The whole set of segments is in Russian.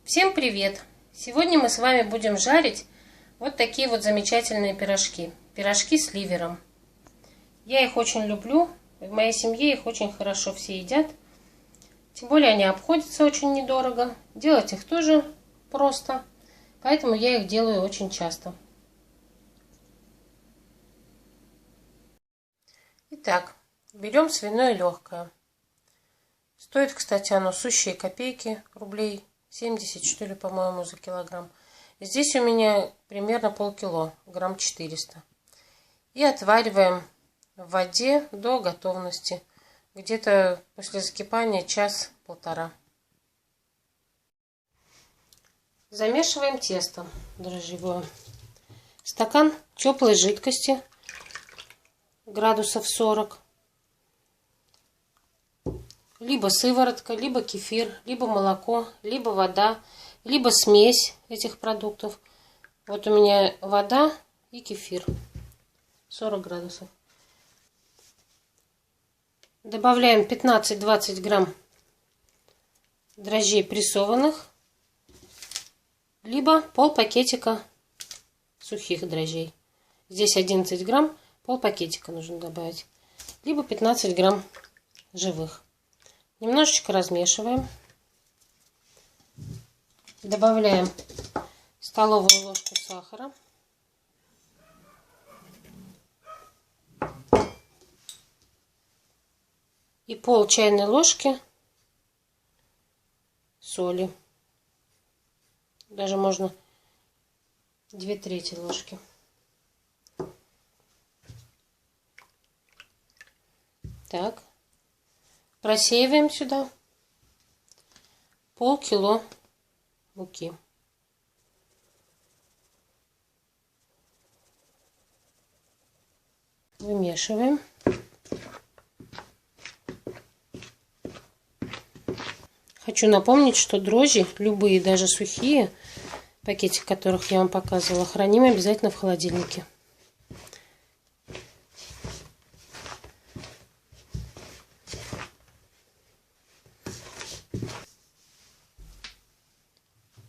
Всем привет! Сегодня мы с вами будем жарить вот такие вот замечательные пирожки. Пирожки с ливером. Я их очень люблю. В моей семье их очень хорошо все едят. Тем более они обходятся очень недорого. Делать их тоже просто. Поэтому я их делаю очень часто. Итак, берем свиное легкое. Стоит, кстати, оно сущие копейки, рублей 70, что ли, по-моему, за килограмм. Здесь у меня примерно полкило, грамм 400. И отвариваем в воде до готовности. Где-то после закипания час-полтора. Замешиваем тесто дрожжевое. Стакан теплой жидкости, градусов 40. Либо сыворотка, либо кефир, либо молоко, либо вода, либо смесь этих продуктов. Вот у меня вода и кефир. 40 градусов. Добавляем 15-20 грамм дрожжей прессованных, либо пол пакетика сухих дрожжей. Здесь 11 грамм, пол пакетика нужно добавить. Либо 15 грамм живых. Немножечко размешиваем. Добавляем столовую ложку сахара. И пол чайной ложки соли. Даже можно 2/3 ложки. Так. Просеиваем сюда полкило муки. Вымешиваем. Хочу напомнить, что дрожжи, любые, даже сухие, пакетик которых я вам показывала, храним обязательно в холодильнике.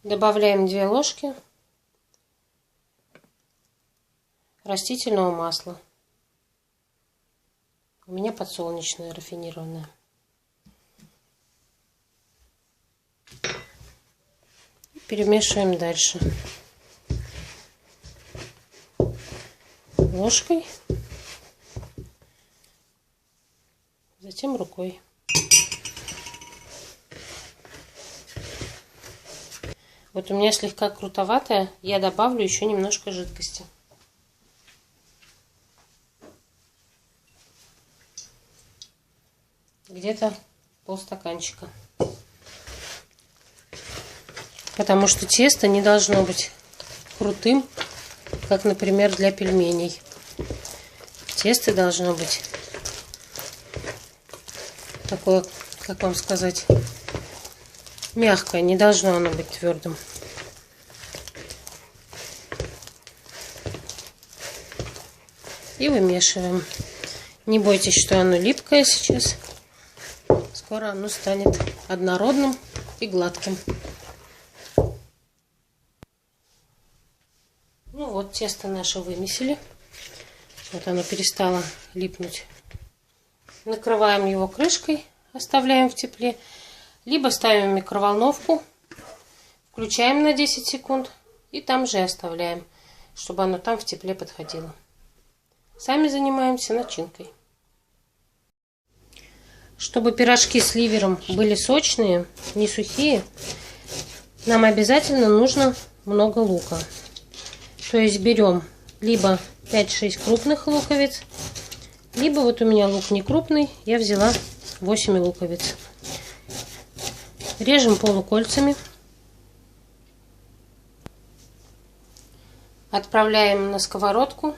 Добавляем 2 ложки растительного масла. У меня подсолнечное рафинированное. Перемешиваем дальше ложкой, затем рукой. Вот у меня слегка крутоватая, я добавлю еще немножко жидкости. Где-то полстаканчика. Потому что тесто не должно быть крутым, как, например, для пельменей. Тесто должно быть такое, как вам сказать, мягкое, не должно оно быть твердым. И вымешиваем. Не бойтесь, что оно липкое сейчас. Скоро оно станет однородным и гладким. Ну вот, тесто наше вымесили. Вот оно перестало липнуть. Накрываем его крышкой, оставляем в тепле. Либо ставим в микроволновку, включаем на 10 секунд и там же оставляем, чтобы оно там в тепле подходило. Сами занимаемся начинкой. Чтобы пирожки с ливером были сочные, не сухие, нам обязательно нужно много лука. То есть берем либо 5-6 крупных луковиц, либо вот у меня лук не крупный, я взяла 8 луковиц. Режем полукольцами. Отправляем на сковородку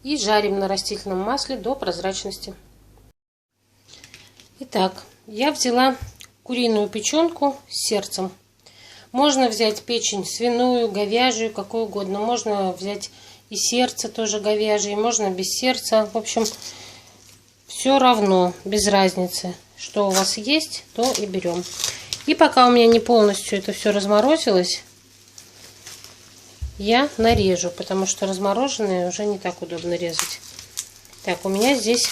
и жарим на растительном масле до прозрачности. Итак, я взяла куриную печенку с сердцем. Можно взять печень свиную, говяжью, какую угодно. Можно взять и сердце тоже говяжье, можно без сердца. В общем, все равно, без разницы. Что у вас есть, то и берем. И пока у меня не полностью это все разморозилось, я нарежу, потому что размороженные уже не так удобно резать. Так, у меня здесь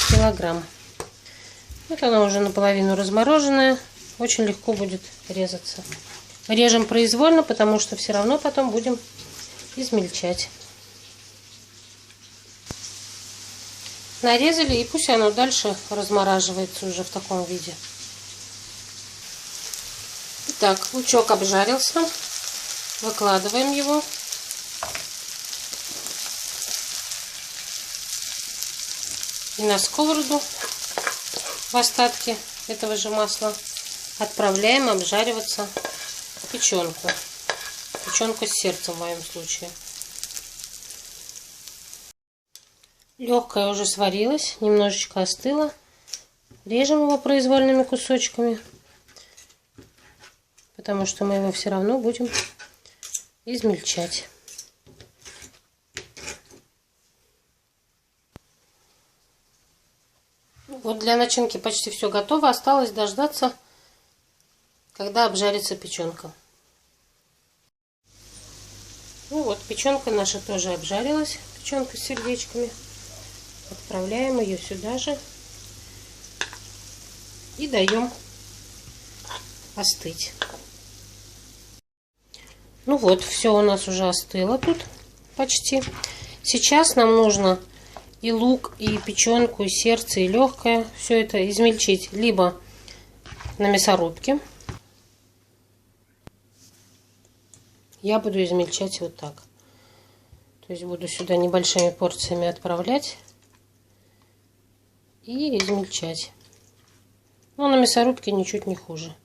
килограмм. Вот она уже наполовину размороженная. Очень легко будет резаться. Режем произвольно, потому что все равно потом будем измельчать. Нарезали, и пусть оно дальше размораживается уже в таком виде. Итак, лучок обжарился. Выкладываем его. И на сковороду в остатки этого же масла отправляем обжариваться печенку. Печенку с сердцем в моем случае. Легкая уже сварилась, немножечко остыла. Режем его произвольными кусочками, потому что мы его все равно будем измельчать. Вот для начинки почти все готово. Осталось дождаться, когда обжарится печенка. Ну вот, печенка наша тоже обжарилась. Печенка с сердечками. Отправляем ее сюда же. И даем остыть. Ну вот, все у нас уже остыло тут почти. Сейчас нам нужно и лук, и печенку, и сердце, и легкое. Все это измельчить либо на мясорубке. Я буду измельчать вот так. То есть буду сюда небольшими порциями отправлять и измельчать. Но на мясорубке ничуть не хуже.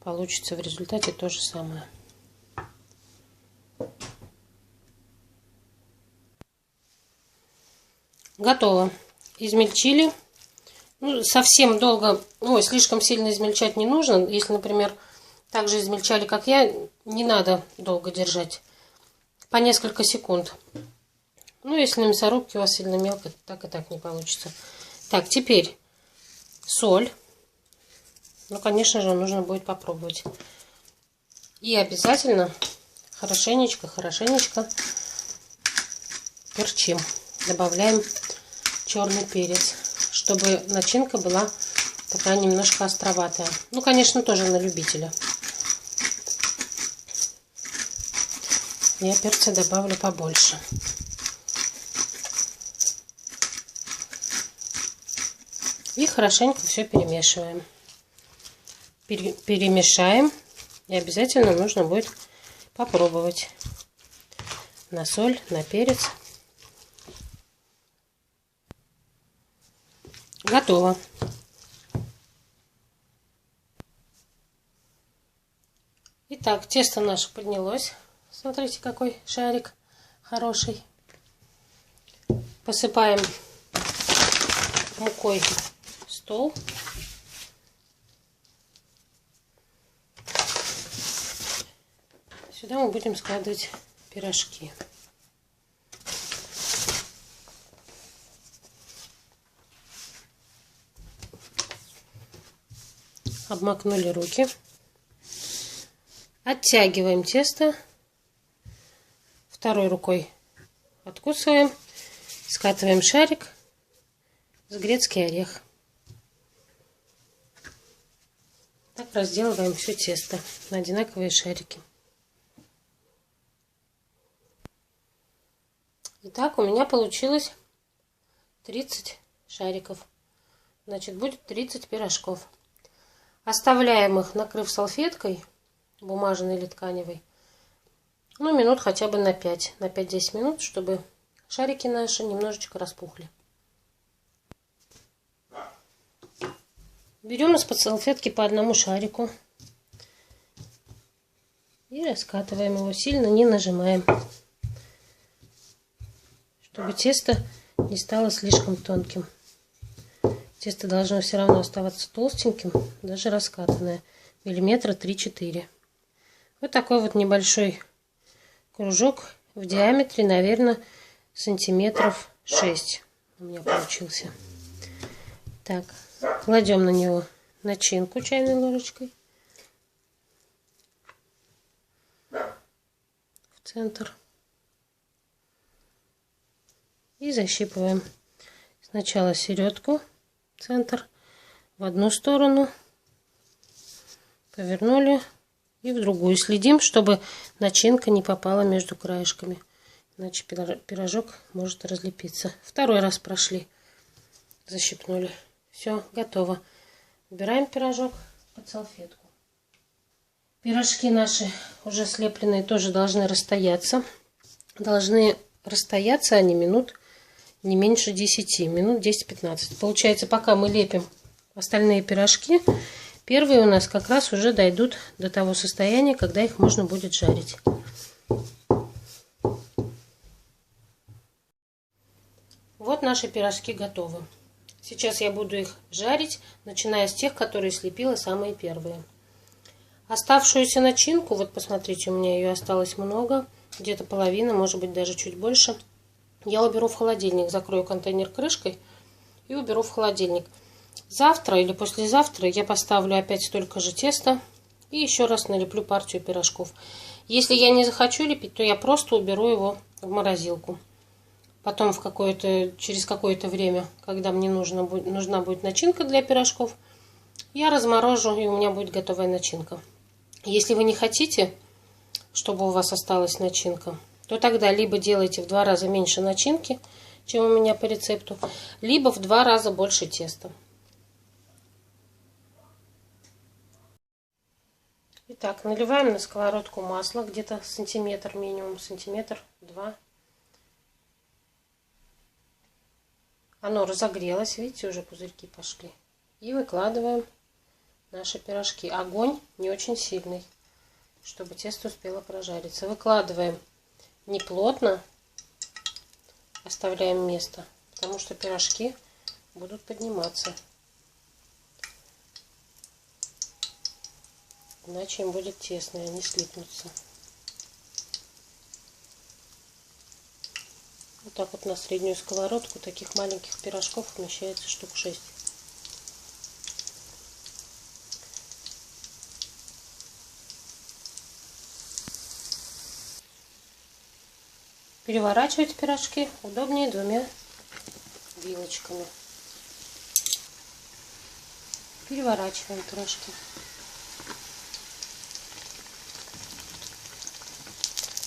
Получится в результате то же самое. Готово. Измельчили. Ну, совсем долго, слишком сильно измельчать не нужно. Если, например, так же измельчали, как я, не надо долго держать. По несколько секунд. Ну, если на мясорубке у вас сильно мелко, так и так не получится. Так, теперь соль. Ну, конечно же, нужно будет попробовать. И обязательно хорошенечко перчим. Добавляем черный перец, чтобы начинка была такая немножко островатая. Ну, конечно, тоже на любителя. Я перца добавлю побольше. И хорошенько все перемешиваем. Перемешаем. И обязательно нужно будет попробовать на соль, на перец. Готово. Итак, тесто наше поднялось. Смотрите, какой шарик хороший. Посыпаем мукой стол. Сюда мы будем складывать пирожки. Обмакнули руки. Оттягиваем тесто. Второй рукой откусываем. Скатываем шарик с грецкий орех. Так разделываем все тесто на одинаковые шарики. Итак, у меня получилось 30 шариков. Значит, будет 30 пирожков. Оставляем их, накрыв салфеткой бумажной или тканевой. Ну, минут хотя бы на 5. На 5-10 минут, чтобы шарики наши немножечко распухли. Берем из-под салфетки по одному шарику. И раскатываем его. Сильно не нажимаем. Чтобы тесто не стало слишком тонким. Тесто должно все равно оставаться толстеньким, даже раскатанное. Миллиметра 3-4. Вот такой вот небольшой кружок в диаметре, наверное, сантиметров 6 у меня получился. Так, кладем на него начинку чайной ложечкой в центр. И защипываем сначала середку, центр, в одну сторону, повернули и в другую. Следим, чтобы начинка не попала между краешками, иначе пирожок может разлепиться. Второй раз прошли, защипнули. Все, готово. Убираем пирожок под салфетку. Пирожки наши уже слепленные тоже должны расстояться. Должны расстояться они минут не меньше 10, минут 10-15. Получается, пока мы лепим остальные пирожки, первые у нас как раз уже дойдут до того состояния, когда их можно будет жарить. Вот наши пирожки готовы. Сейчас я буду их жарить, начиная с тех, которые слепила самые первые. Оставшуюся начинку, вот посмотрите, у меня ее осталось много, где-то половина, может быть даже чуть больше. Я уберу в холодильник, закрою контейнер крышкой и уберу в холодильник. Завтра или послезавтра я поставлю опять столько же теста и еще раз налеплю партию пирожков. Если я не захочу лепить, то я просто уберу его в морозилку. Потом через какое-то время, когда мне нужна будет начинка для пирожков, я разморожу, и у меня будет готовая начинка. Если вы не хотите, чтобы у вас осталась начинка, то тогда либо делайте в 2 раза меньше начинки, чем у меня по рецепту, либо в 2 раза больше теста. Итак, наливаем на сковородку масло, где-то сантиметр минимум, сантиметр-два. Оно разогрелось, видите, уже пузырьки пошли. И выкладываем наши пирожки. Огонь не очень сильный, чтобы тесто успело прожариться. Выкладываем не плотно, оставляем место, потому что пирожки будут подниматься. Иначе им будет тесно, и они слипнутся. Вот так вот на среднюю сковородку таких маленьких пирожков вмещается штук 6. Переворачивать пирожки удобнее 2 вилочками. Переворачиваем пирожки.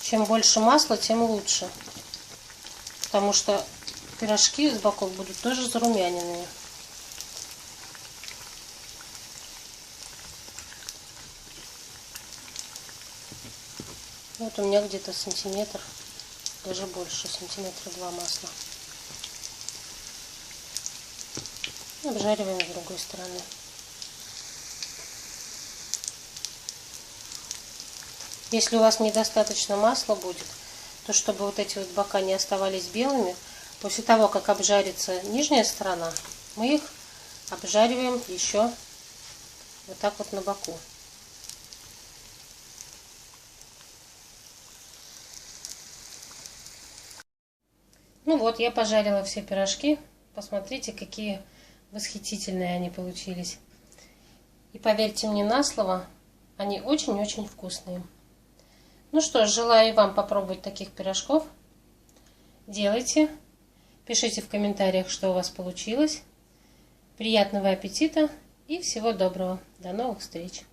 Чем больше масла, тем лучше. Потому что пирожки с боков будут тоже зарумяненные. Вот у меня где-то сантиметр, даже больше, сантиметра 2 масла. И обжариваем с другой стороны. Если у вас недостаточно масла будет, то чтобы вот эти вот бока не оставались белыми, после того, как обжарится нижняя сторона, мы их обжариваем еще вот так вот на боку. Ну вот, я пожарила все пирожки. Посмотрите, какие восхитительные они получились. И поверьте мне на слово, они очень-очень вкусные. Ну что ж, желаю и вам попробовать таких пирожков. Делайте. Пишите в комментариях, что у вас получилось. Приятного аппетита и всего доброго. До новых встреч!